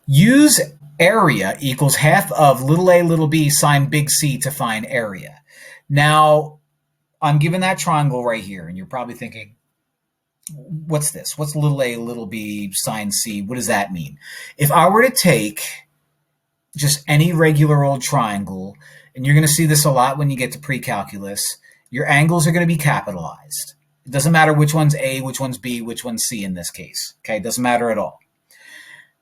Use area equals half of little a b sine big C to find area. Now, I'm given that triangle right here, and you're probably thinking, what's this? What's little a b sine C? What does that mean? If I were to take just any regular old triangle, and you're going to see this a lot when you get to pre-calculus, your angles are going to be capitalized. It doesn't matter which one's A, which one's B, which one's C in this case. Okay, it doesn't matter at all.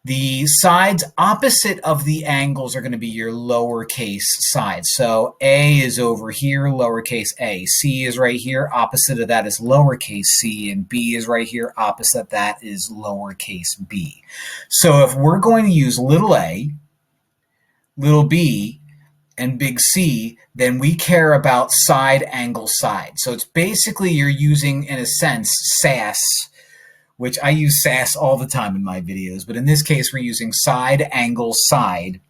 The sides opposite of the angles are going to be your lowercase sides. So A is over here, lowercase a. C is right here, opposite of that is lowercase c, and B is right here, opposite of that is lowercase b. So if we're going to use little a, little b, and big C, then we care about side angle side. So it's basically you're using, in a sense, SAS, which I use SAS all the time in my videos, but in this case we're using side angle side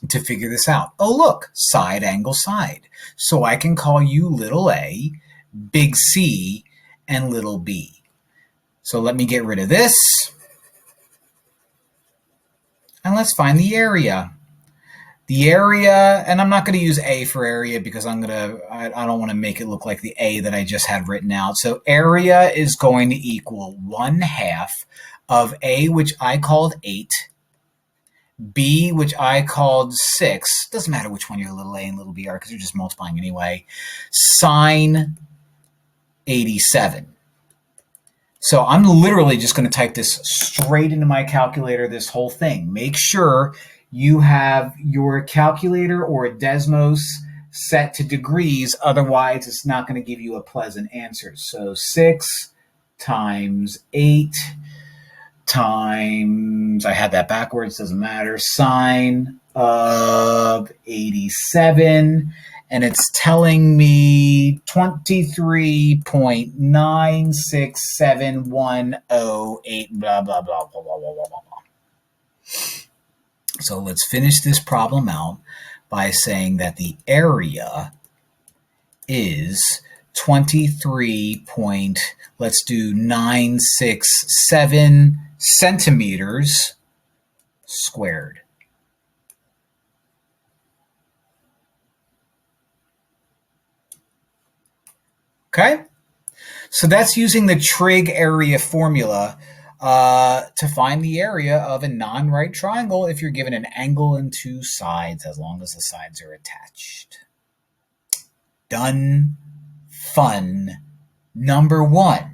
to figure this out. Oh look, side angle side. So I can call you little a, big C, and little b. So let me get rid of this, and let's find the area. The area, and I'm not going to use A for area because I don't want to make it look like the A that I just had written out. So area is going to equal 1/2 of A, which I called 8, B, which I called 6. Doesn't matter which one your little a and little b are because you're just multiplying anyway. Sine 87. So I'm literally just going to type this straight into my calculator, this whole thing. Make sure you have your calculator or a Desmos set to degrees, otherwise it's not going to give you a pleasant answer. So 6 times 8 times, I had that backwards, doesn't matter, sine of 87, and it's telling me 23.96710.8, blah, blah, blah, blah, blah, blah, blah, blah. So let's finish this problem out by saying that the area is 23.967 centimeters squared. Okay? So that's using the trig area formula to find the area of a non-right triangle if you're given an angle and two sides, as long as the sides are attached. Done. Fun. Number 1.